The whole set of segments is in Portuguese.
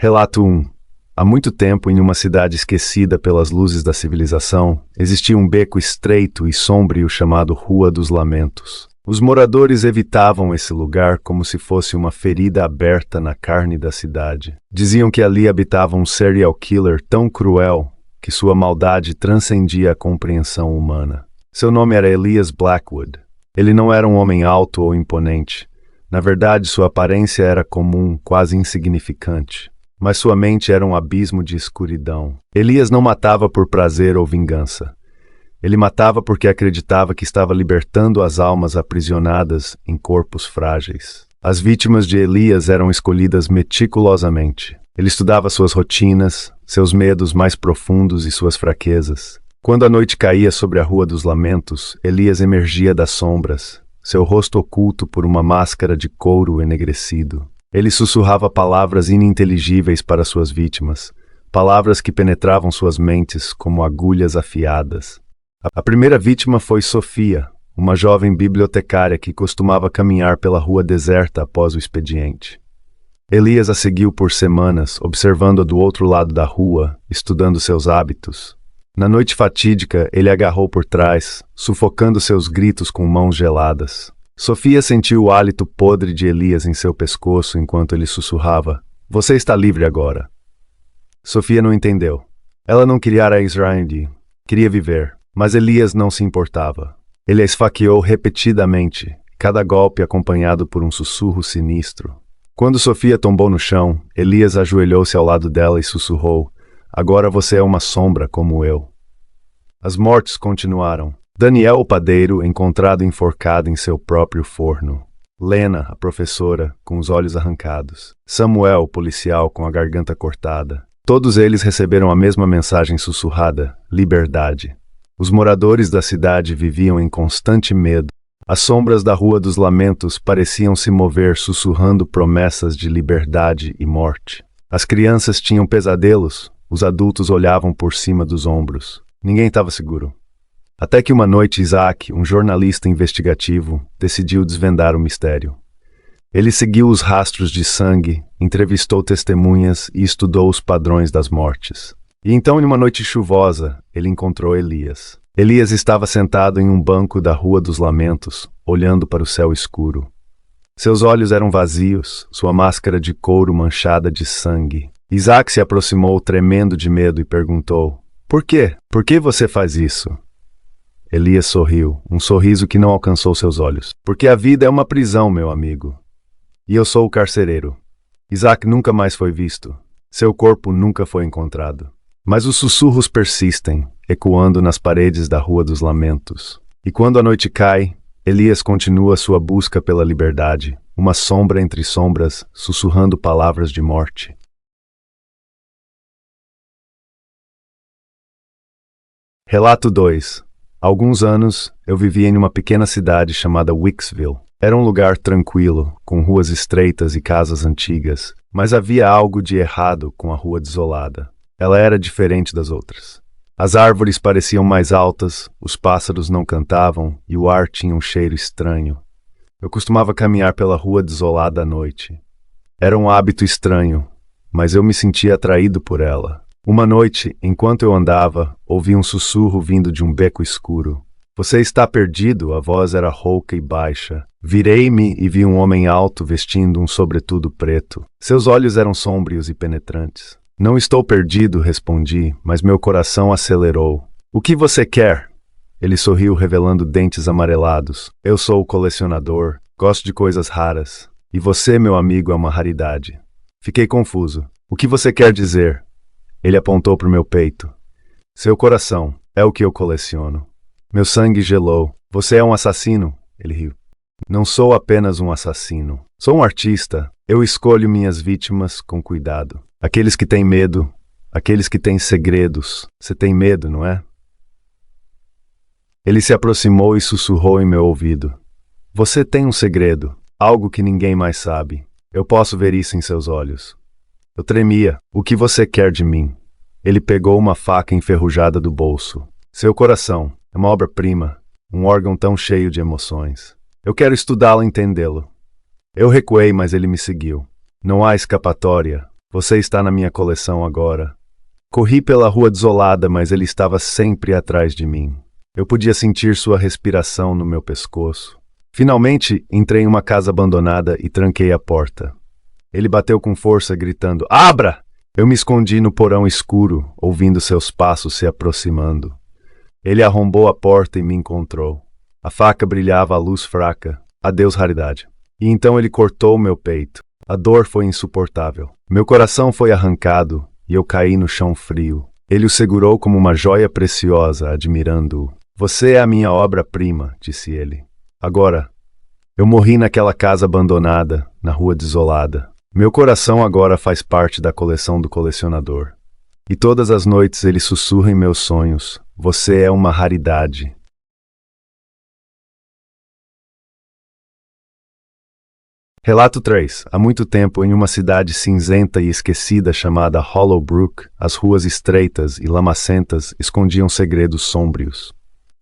Relato 1. Há muito tempo, em uma cidade esquecida pelas luzes da civilização, existia um beco estreito e sombrio chamado Rua dos Lamentos. Os moradores evitavam esse lugar como se fosse uma ferida aberta na carne da cidade. Diziam que ali habitava um serial killer tão cruel que sua maldade transcendia a compreensão humana. Seu nome era Elias Blackwood. Ele não era um homem alto ou imponente. Na verdade, sua aparência era comum, quase insignificante. Mas sua mente era um abismo de escuridão. Elias não matava por prazer ou vingança. Ele matava porque acreditava que estava libertando as almas aprisionadas em corpos frágeis. As vítimas de Elias eram escolhidas meticulosamente. Ele estudava suas rotinas, seus medos mais profundos e suas fraquezas. Quando a noite caía sobre a Rua dos Lamentos, Elias emergia das sombras, seu rosto oculto por uma máscara de couro enegrecido. Ele sussurrava palavras ininteligíveis para suas vítimas, palavras que penetravam suas mentes como agulhas afiadas. A primeira vítima foi Sofia, uma jovem bibliotecária que costumava caminhar pela rua deserta após o expediente. Elias a seguiu por semanas, observando-a do outro lado da rua, estudando seus hábitos. Na noite fatídica, ele agarrou por trás, sufocando seus gritos com mãos geladas. Sofia sentiu o hálito podre de Elias em seu pescoço enquanto ele sussurrava: "Você está livre agora." Sofia não entendeu. Ela não queria a Israel, queria viver, mas Elias não se importava. Ele a esfaqueou repetidamente, cada golpe acompanhado por um sussurro sinistro. Quando Sofia tombou no chão, Elias ajoelhou-se ao lado dela e sussurrou: "Agora você é uma sombra como eu." As mortes continuaram. Daniel, o padeiro, encontrado enforcado em seu próprio forno. Lena, a professora, com os olhos arrancados. Samuel, o policial, com a garganta cortada. Todos eles receberam a mesma mensagem sussurrada: liberdade. Os moradores da cidade viviam em constante medo. As sombras da Rua dos Lamentos pareciam se mover sussurrando promessas de liberdade e morte. As crianças tinham pesadelos, os adultos olhavam por cima dos ombros. Ninguém estava seguro. Até que uma noite Isaac, um jornalista investigativo, decidiu desvendar o mistério. Ele seguiu os rastros de sangue, entrevistou testemunhas e estudou os padrões das mortes. E então, em uma noite chuvosa, ele encontrou Elias. Elias estava sentado em um banco da Rua dos Lamentos, olhando para o céu escuro. Seus olhos eram vazios, sua máscara de couro manchada de sangue. Isaac se aproximou tremendo de medo e perguntou: "Por quê? Por que você faz isso?" Elias sorriu, um sorriso que não alcançou seus olhos. "Porque a vida é uma prisão, meu amigo. E eu sou o carcereiro." Isaac nunca mais foi visto. Seu corpo nunca foi encontrado. Mas os sussurros persistem, ecoando nas paredes da Rua dos Lamentos. E quando a noite cai, Elias continua sua busca pela liberdade, uma sombra entre sombras, sussurrando palavras de morte. Relato 2. Há alguns anos, eu vivia em uma pequena cidade chamada Wicksville. Era um lugar tranquilo, com ruas estreitas e casas antigas, mas havia algo de errado com a rua desolada. Ela era diferente das outras. As árvores pareciam mais altas, os pássaros não cantavam e o ar tinha um cheiro estranho. Eu costumava caminhar pela rua desolada à noite. Era um hábito estranho, mas eu me sentia atraído por ela. Uma noite, enquanto eu andava, ouvi um sussurro vindo de um beco escuro. "Você está perdido?" A voz era rouca e baixa. Virei-me e vi um homem alto vestindo um sobretudo preto. Seus olhos eram sômbrios e penetrantes. "Não estou perdido", respondi, mas meu coração acelerou. "O que você quer?" Ele sorriu, revelando dentes amarelados. "Eu sou o colecionador, gosto de coisas raras. E você, meu amigo, é uma raridade." Fiquei confuso. "O que você quer dizer?" Ele apontou para o meu peito. "Seu coração é o que eu coleciono." Meu sangue gelou. "Você é um assassino?" Ele riu. "Não sou apenas um assassino. Sou um artista. Eu escolho minhas vítimas com cuidado. Aqueles que têm medo, aqueles que têm segredos. Você tem medo, não é?" Ele se aproximou e sussurrou em meu ouvido: "Você tem um segredo, algo que ninguém mais sabe. Eu posso ver isso em seus olhos." Eu tremia. "O que você quer de mim?" Ele pegou uma faca enferrujada do bolso. "Seu coração é uma obra-prima, um órgão tão cheio de emoções. Eu quero estudá-lo e entendê-lo." Eu recuei, mas ele me seguiu. "Não há escapatória. Você está na minha coleção agora. Corri pela rua desolada, mas ele estava sempre atrás de mim. Eu podia sentir sua respiração no meu pescoço. Finalmente, entrei em uma casa abandonada e tranquei a porta. Ele bateu com força, gritando: "Abra!" Eu me escondi no porão escuro, ouvindo seus passos se aproximando. Ele arrombou a porta e me encontrou. A faca brilhava à luz fraca. Adeus, raridade. E então ele cortou meu peito. A dor foi insuportável. Meu coração foi arrancado e eu caí no chão frio. Ele o segurou como uma joia preciosa, admirando-o. "Você é a minha obra-prima", disse ele. Agora, eu morri naquela casa abandonada, na rua desolada. Meu coração agora faz parte da coleção do colecionador. E todas as noites ele sussurra em meus sonhos: "Você é uma raridade." Relato 3. Há muito tempo, em uma cidade cinzenta e esquecida chamada Hollowbrook, as ruas estreitas e lamacentas escondiam segredos sômbrios.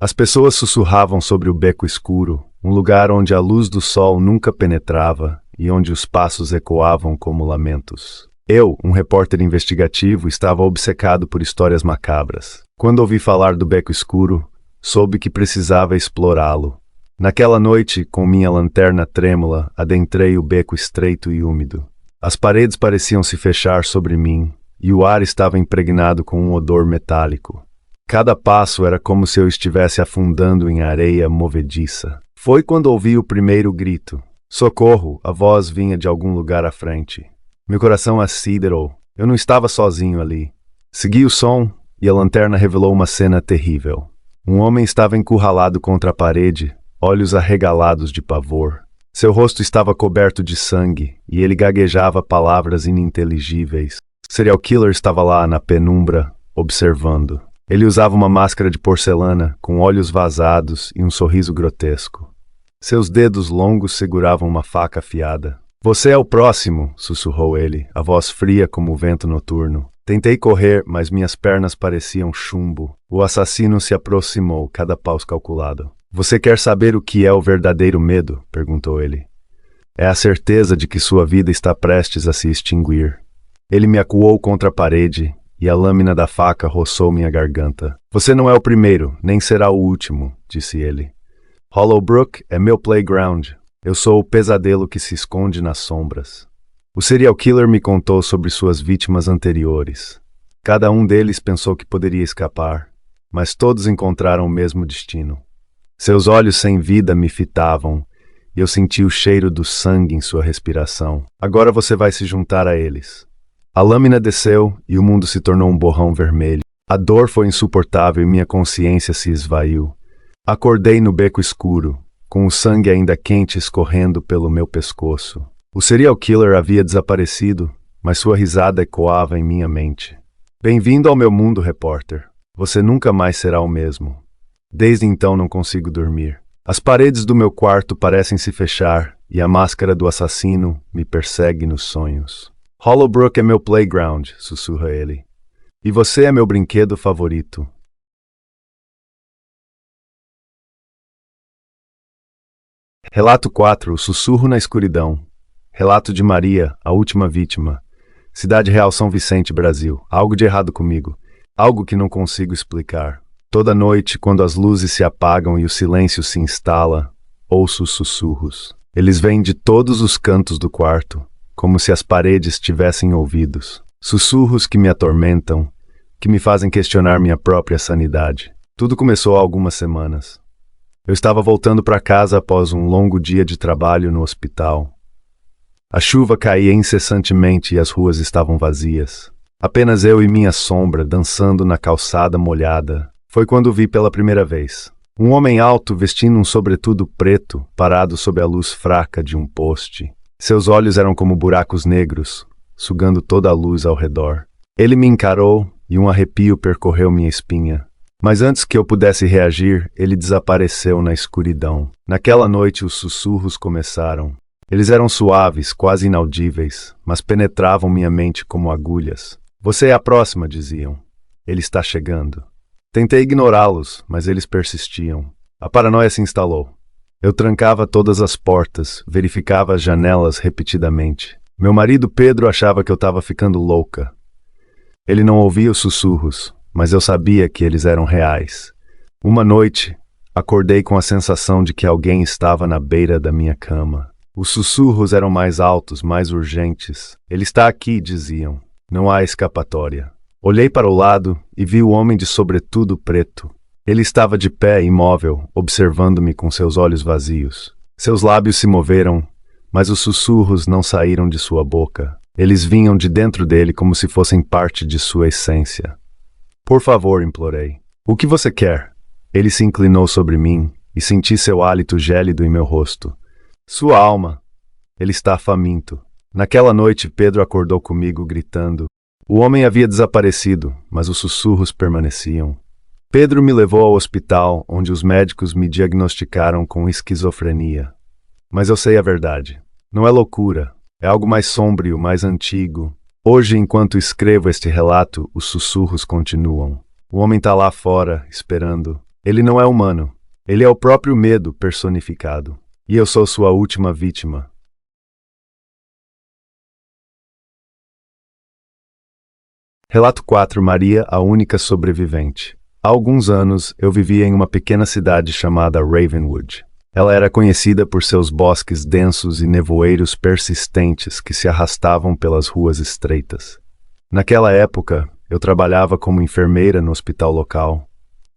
As pessoas sussurravam sobre o beco escuro, um lugar onde a luz do sol nunca penetrava e onde os passos ecoavam como lamentos. Eu, um repórter investigativo, estava obcecado por histórias macabras. Quando ouvi falar do beco escuro, soube que precisava explorá-lo. Naquela noite, com minha lanterna trêmula, adentrei o beco estreito e úmido. As paredes pareciam se fechar sobre mim, e o ar estava impregnado com um odor metálico. Cada passo era como se eu estivesse afundando em areia movediça. Foi quando ouvi o primeiro grito. "Socorro!" A voz vinha de algum lugar à frente. Meu coração aciderou. Eu não estava sozinho ali. Segui o som, e a lanterna revelou uma cena terrível. Um homem estava encurralado contra a parede, olhos arregalados de pavor. Seu rosto estava coberto de sangue, e ele gaguejava palavras ininteligíveis. O serial killer estava lá na penumbra, observando. Ele usava uma máscara de porcelana, com olhos vazados e um sorriso grotesco. Seus dedos longos seguravam uma faca afiada. "Você é o próximo", sussurrou ele, a voz fria como o vento noturno. Tentei correr, mas minhas pernas pareciam chumbo. O assassino se aproximou, cada passo calculado. "Você quer saber o que é o verdadeiro medo?", perguntou ele. "É a certeza de que sua vida está prestes a se extinguir." Ele me acuou contra a parede, e a lâmina da faca roçou minha garganta. "Você não é o primeiro, nem será o último", disse ele. "Hollowbrook é meu playground. Eu sou o pesadelo que se esconde nas sombras." O serial killer me contou sobre suas vítimas anteriores. Cada um deles pensou que poderia escapar, mas todos encontraram o mesmo destino. Seus olhos sem vida me fitavam, e eu senti o cheiro do sangue em sua respiração. "Agora você vai se juntar a eles." A lâmina desceu e o mundo se tornou um borrão vermelho. A dor foi insuportável e minha consciência se esvaiu. Acordei no beco escuro, com o sangue ainda quente escorrendo pelo meu pescoço. O serial killer havia desaparecido, mas sua risada ecoava em minha mente. "Bem-vindo ao meu mundo, repórter. Você nunca mais será o mesmo." Desde então não consigo dormir. As paredes do meu quarto parecem se fechar e a máscara do assassino me persegue nos sonhos. "Hollowbrook é meu playground", sussurra ele. "E você é meu brinquedo favorito." Relato 4. O sussurro na escuridão. Relato de Maria, a última vítima. Cidade Real, São Vicente, Brasil. Algo de errado comigo. Algo que não consigo explicar. Toda noite, quando as luzes se apagam e o silêncio se instala, ouço os sussurros. Eles vêm de todos os cantos do quarto, como se as paredes tivessem ouvidos. Sussurros que me atormentam, que me fazem questionar minha própria sanidade. Tudo começou há algumas semanas. Eu estava voltando para casa após um longo dia de trabalho no hospital. A chuva caía incessantemente e as ruas estavam vazias. Apenas eu e minha sombra dançando na calçada molhada. Foi quando vi pela primeira vez. Um homem alto vestindo um sobretudo preto, parado sob a luz fraca de um poste. Seus olhos eram como buracos negros, sugando toda a luz ao redor. Ele me encarou e um arrepio percorreu minha espinha. Mas antes que eu pudesse reagir, ele desapareceu na escuridão. Naquela noite os sussurros começaram. Eles eram suaves, quase inaudíveis, mas penetravam minha mente como agulhas. "Você é a próxima", diziam. "Ele está chegando." Tentei ignorá-los, mas eles persistiam. A paranoia se instalou. Eu trancava todas as portas, verificava as janelas repetidamente. Meu marido Pedro achava que eu estava ficando louca. Ele não ouvia os sussurros, mas eu sabia que eles eram reais. Uma noite, acordei com a sensação de que alguém estava na beira da minha cama. Os sussurros eram mais altos, mais urgentes. Ele está aqui, diziam. Não há escapatória. Olhei para o lado e vi o homem de sobretudo preto. Ele estava de pé, imóvel, observando-me com seus olhos vazios. Seus lábios se moveram, mas os sussurros não saíram de sua boca. Eles vinham de dentro dele como se fossem parte de sua essência. Por favor, implorei. O que você quer? Ele se inclinou sobre mim e senti seu hálito gélido em meu rosto. Sua alma. Ele está faminto. Naquela noite, Pedro acordou comigo gritando. O homem havia desaparecido, mas os sussurros permaneciam. Pedro me levou ao hospital, onde os médicos me diagnosticaram com esquizofrenia. Mas eu sei a verdade. Não é loucura. É algo mais sombrio, mais antigo. Hoje, enquanto escrevo este relato, os sussurros continuam. O homem está lá fora, esperando. Ele não é humano. Ele é o próprio medo personificado. E eu sou sua última vítima. Relato 4. Maria, a única sobrevivente. Há alguns anos, eu vivia em uma pequena cidade chamada Ravenwood. Ela era conhecida por seus bosques densos e nevoeiros persistentes que se arrastavam pelas ruas estreitas. Naquela época, eu trabalhava como enfermeira no hospital local.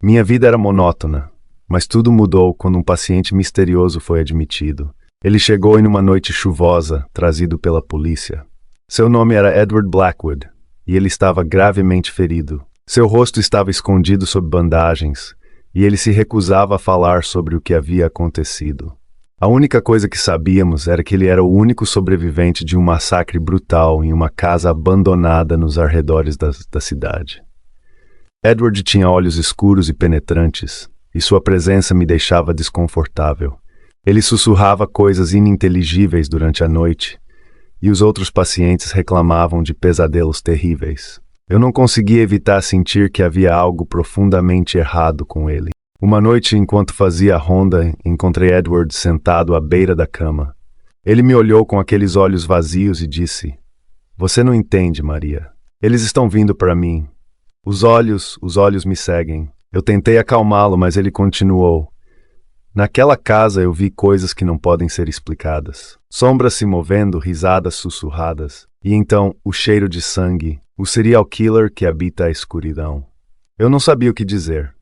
Minha vida era monótona, mas tudo mudou quando um paciente misterioso foi admitido. Ele chegou em uma noite chuvosa, trazido pela polícia. Seu nome era Edward Blackwood, e ele estava gravemente ferido. Seu rosto estava escondido sob bandagens, e ele se recusava a falar sobre o que havia acontecido. A única coisa que sabíamos era que ele era o único sobrevivente de um massacre brutal em uma casa abandonada nos arredores da cidade. Edward tinha olhos escuros e penetrantes, e sua presença me deixava desconfortável. Ele sussurrava coisas ininteligíveis durante a noite, e os outros pacientes reclamavam de pesadelos terríveis. Eu não conseguia evitar sentir que havia algo profundamente errado com ele. Uma noite, enquanto fazia a ronda, encontrei Edward sentado à beira da cama. Ele me olhou com aqueles olhos vazios e disse: "Você não entende, Maria. Eles estão vindo para mim. Os olhos me seguem." Eu tentei acalmá-lo, mas ele continuou: "Naquela casa eu vi coisas que não podem ser explicadas. Sombras se movendo, risadas sussurradas. E então, o cheiro de sangue, o serial killer que habita a escuridão." Eu não sabia o que dizer.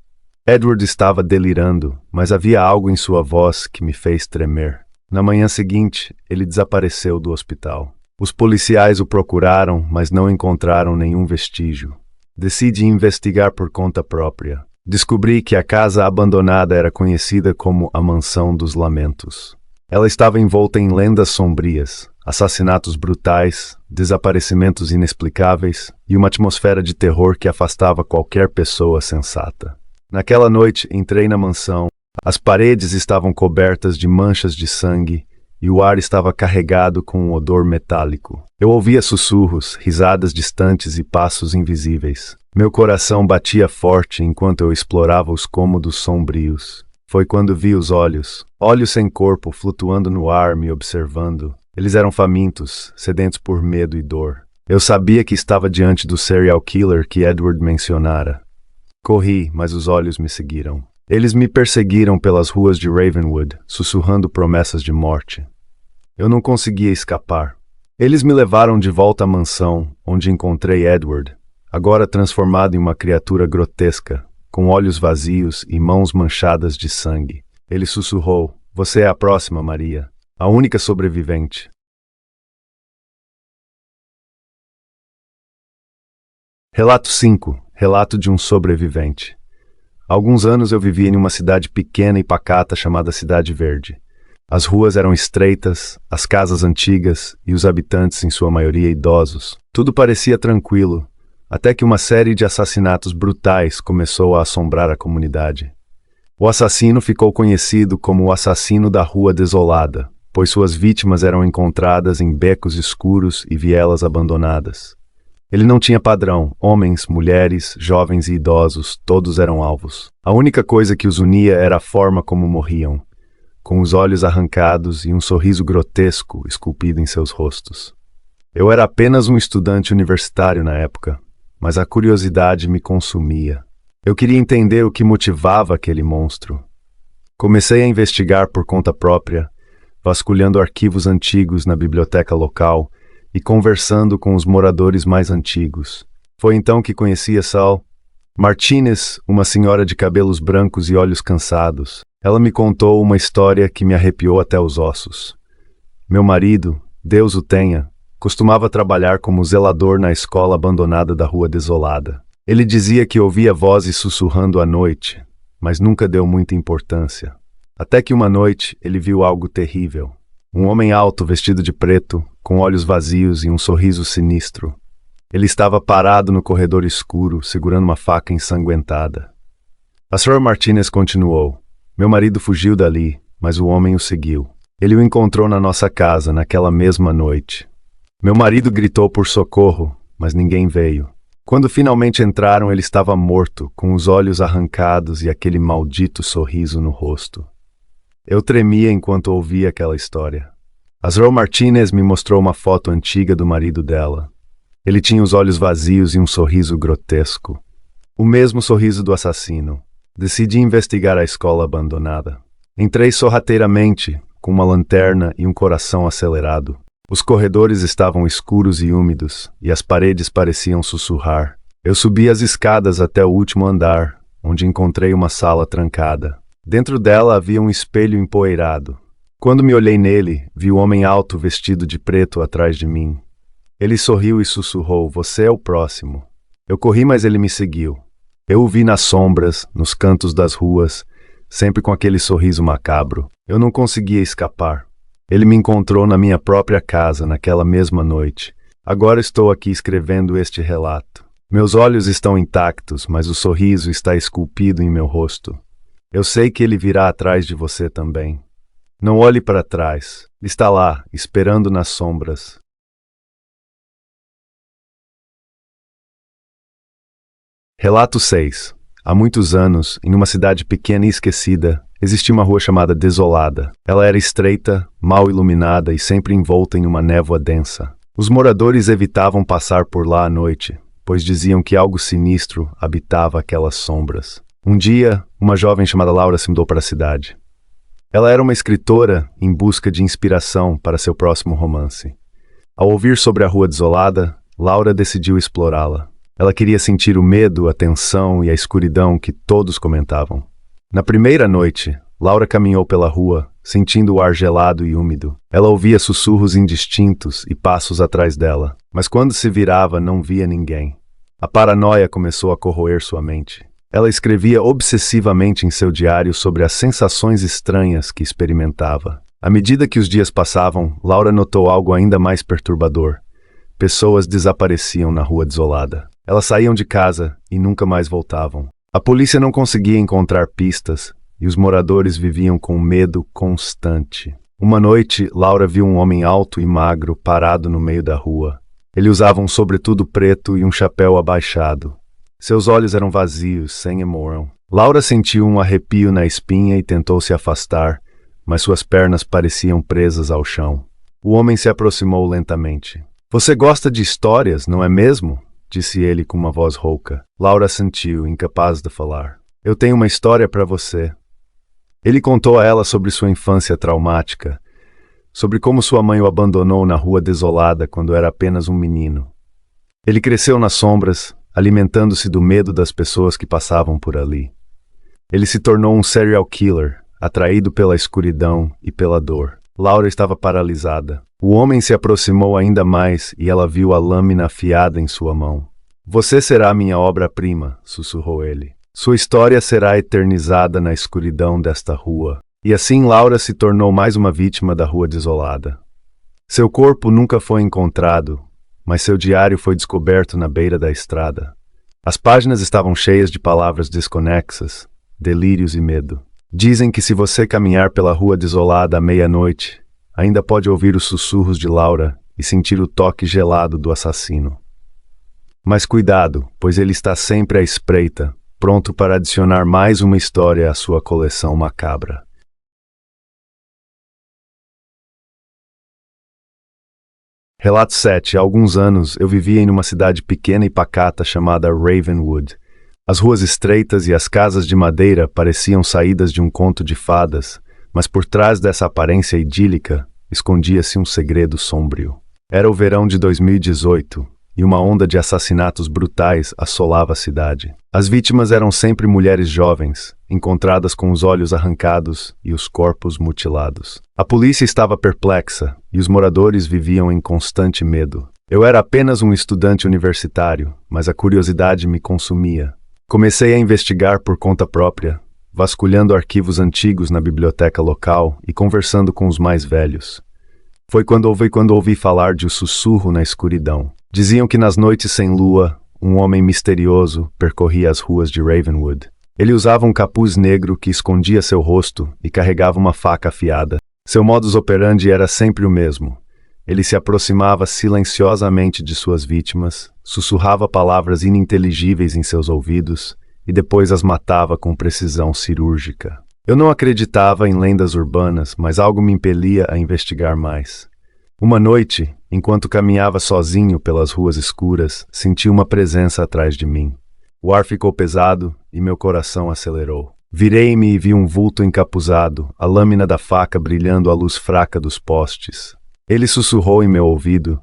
Edward estava delirando, mas havia algo em sua voz que me fez tremer. Na manhã seguinte, ele desapareceu do hospital. Os policiais o procuraram, mas não encontraram nenhum vestígio. Decidi investigar por conta própria. Descobri que a casa abandonada era conhecida como a Mansão dos Lamentos. Ela estava envolta em lendas sombrias, assassinatos brutais, desaparecimentos inexplicáveis e uma atmosfera de terror que afastava qualquer pessoa sensata. Naquela noite, entrei na mansão. As paredes estavam cobertas de manchas de sangue e o ar estava carregado com um odor metálico. Eu ouvia sussurros, risadas distantes e passos invisíveis. Meu coração batia forte enquanto eu explorava os cômodos sombrios. Foi quando vi os olhos sem corpo, flutuando no ar, me observando. Eles eram famintos, sedentos por medo e dor. Eu sabia que estava diante do serial killer que Edward mencionara. Corri, mas os olhos me seguiram. Eles me perseguiram pelas ruas de Ravenwood, sussurrando promessas de morte. Eu não conseguia escapar. Eles me levaram de volta à mansão, onde encontrei Edward, agora transformado em uma criatura grotesca, com olhos vazios e mãos manchadas de sangue. Ele sussurrou: "Você é a próxima, Maria, a única sobrevivente." Relato 5. Relato de um sobrevivente. Há alguns anos eu vivia em uma cidade pequena e pacata chamada Cidade Verde. As ruas eram estreitas, as casas antigas e os habitantes, em sua maioria, idosos. Tudo parecia tranquilo, até que uma série de assassinatos brutais começou a assombrar a comunidade. O assassino ficou conhecido como o assassino da Rua Desolada, pois suas vítimas eram encontradas em becos escuros e vielas abandonadas. Ele não tinha padrão. Homens, mulheres, jovens e idosos, todos eram alvos. A única coisa que os unia era a forma como morriam, com os olhos arrancados e um sorriso grotesco esculpido em seus rostos. Eu era apenas um estudante universitário na época, mas a curiosidade me consumia. Eu queria entender o que motivava aquele monstro. Comecei a investigar por conta própria, vasculhando arquivos antigos na biblioteca local e conversando com os moradores mais antigos. Foi então que conheci a Sal Martinez, uma senhora de cabelos brancos e olhos cansados. Ela me contou uma história que me arrepiou até os ossos. Meu marido, Deus o tenha, costumava trabalhar como zelador na escola abandonada da Rua Desolada. Ele dizia que ouvia vozes sussurrando à noite, mas nunca deu muita importância. Até que uma noite ele viu algo terrível. Um homem alto vestido de preto, com olhos vazios e um sorriso sinistro. Ele estava parado no corredor escuro, segurando uma faca ensanguentada. A Sra. Martinez continuou. Meu marido fugiu dali, mas o homem o seguiu. Ele o encontrou na nossa casa naquela mesma noite. Meu marido gritou por socorro, mas ninguém veio. Quando finalmente entraram, ele estava morto, com os olhos arrancados e aquele maldito sorriso no rosto. Eu tremia enquanto ouvia aquela história. A Sra. Martinez me mostrou uma foto antiga do marido dela. Ele tinha os olhos vazios e um sorriso grotesco. O mesmo sorriso do assassino. Decidi investigar a escola abandonada. Entrei sorrateiramente, com uma lanterna e um coração acelerado. Os corredores estavam escuros e úmidos, e as paredes pareciam sussurrar. Eu subi as escadas até o último andar, onde encontrei uma sala trancada. Dentro dela havia um espelho empoeirado. Quando me olhei nele, vi o homem alto vestido de preto atrás de mim. Ele sorriu e sussurrou, "Você é o próximo." Eu corri, mas ele me seguiu. Eu o vi nas sombras, nos cantos das ruas, sempre com aquele sorriso macabro. Eu não conseguia escapar. Ele me encontrou na minha própria casa, naquela mesma noite. Agora estou aqui escrevendo este relato. Meus olhos estão intactos, mas o sorriso está esculpido em meu rosto. Eu sei que ele virá atrás de você também. Não olhe para trás. Está lá, esperando nas sombras. Relato 6. Há muitos anos, em uma cidade pequena e esquecida, existia uma rua chamada Desolada. Ela era estreita, mal iluminada e sempre envolta em uma névoa densa. Os moradores evitavam passar por lá à noite, pois diziam que algo sinistro habitava aquelas sombras. Um dia, uma jovem chamada Laura se mudou para a cidade. Ela era uma escritora em busca de inspiração para seu próximo romance. Ao ouvir sobre a Rua Desolada, Laura decidiu explorá-la. Ela queria sentir o medo, a tensão e a escuridão que todos comentavam. Na primeira noite, Laura caminhou pela rua, sentindo o ar gelado e úmido. Ela ouvia sussurros indistintos e passos atrás dela, mas quando se virava não via ninguém. A paranoia começou a corroer sua mente. Ela escrevia obsessivamente em seu diário sobre as sensações estranhas que experimentava. À medida que os dias passavam, Laura notou algo ainda mais perturbador. Pessoas desapareciam na Rua Desolada. Elas saíam de casa e nunca mais voltavam. A polícia não conseguia encontrar pistas e os moradores viviam com medo constante. Uma noite, Laura viu um homem alto e magro parado no meio da rua. Ele usava um sobretudo preto e um chapéu abaixado. Seus olhos eram vazios, sem emoção. Laura sentiu um arrepio na espinha e tentou se afastar, mas suas pernas pareciam presas ao chão. O homem se aproximou lentamente. "Você gosta de histórias, não é mesmo?" disse ele com uma voz rouca. Laura sentiu, incapaz de falar. "Eu tenho uma história para você." Ele contou a ela sobre sua infância traumática, sobre como sua mãe o abandonou na Rua Desolada quando era apenas um menino. Ele cresceu nas sombras, alimentando-se do medo das pessoas que passavam por ali. Ele se tornou um serial killer, atraído pela escuridão e pela dor. Laura estava paralisada. O homem se aproximou ainda mais e ela viu a lâmina afiada em sua mão. "Você será minha obra-prima", sussurrou ele. "Sua história será eternizada na escuridão desta rua." E assim Laura se tornou mais uma vítima da Rua Desolada. Seu corpo nunca foi encontrado, mas seu diário foi descoberto na beira da estrada. As páginas estavam cheias de palavras desconexas, delírios e medo. Dizem que se você caminhar pela Rua Desolada à meia-noite, ainda pode ouvir os sussurros de Laura e sentir o toque gelado do assassino. Mas cuidado, pois ele está sempre à espreita, pronto para adicionar mais uma história à sua coleção macabra. Relato 7. Há alguns anos, eu vivia em uma cidade pequena e pacata chamada Ravenwood. As ruas estreitas e as casas de madeira pareciam saídas de um conto de fadas, mas por trás dessa aparência idílica, escondia-se um segredo sombrio. Era o verão de 2018, e uma onda de assassinatos brutais assolava a cidade. As vítimas eram sempre mulheres jovens, encontradas com os olhos arrancados e os corpos mutilados. A polícia estava perplexa, e os moradores viviam em constante medo. Eu era apenas um estudante universitário, mas a curiosidade me consumia. Comecei a investigar por conta própria, vasculhando arquivos antigos na biblioteca local e conversando com os mais velhos. Foi quando ouvi falar de O Sussurro na Escuridão. Diziam que nas noites sem lua, um homem misterioso percorria as ruas de Ravenwood. Ele usava um capuz negro que escondia seu rosto e carregava uma faca afiada. Seu modus operandi era sempre o mesmo. Ele se aproximava silenciosamente de suas vítimas, sussurrava palavras ininteligíveis em seus ouvidos e depois as matava com precisão cirúrgica. Eu não acreditava em lendas urbanas, mas algo me impelia a investigar mais. Uma noite, enquanto caminhava sozinho pelas ruas escuras, senti uma presença atrás de mim. O ar ficou pesado e meu coração acelerou. Virei-me e vi um vulto encapuzado, a lâmina da faca brilhando à luz fraca dos postes. Ele sussurrou em meu ouvido,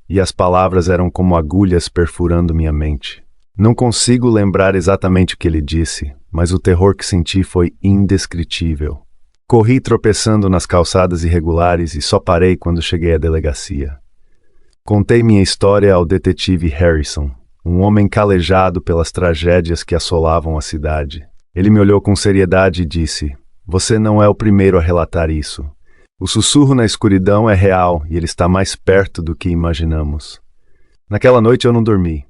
e as palavras eram como agulhas perfurando minha mente. Não consigo lembrar exatamente o que ele disse, mas o terror que senti foi indescritível. Corri tropeçando nas calçadas irregulares e só parei quando cheguei à delegacia. Contei minha história ao detetive Harrison, um homem calejado pelas tragédias que assolavam a cidade. Ele me olhou com seriedade e disse: "Você não é o primeiro a relatar isso. O sussurro na escuridão é real e ele está mais perto do que imaginamos." Naquela noite eu não dormi.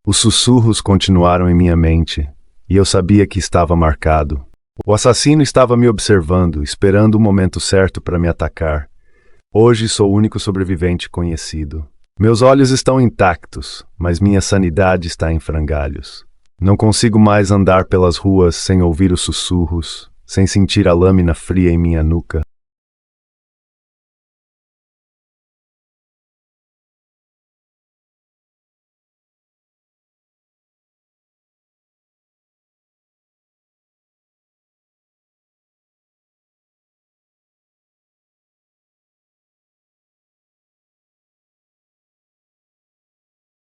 Os sussurros continuaram em minha mente, e eu sabia que estava marcado. O assassino estava me observando, esperando o momento certo para me atacar. Hoje sou o único sobrevivente conhecido. Meus olhos estão intactos, mas minha sanidade está em frangalhos. Não consigo mais andar pelas ruas sem ouvir os sussurros, sem sentir a lâmina fria em minha nuca.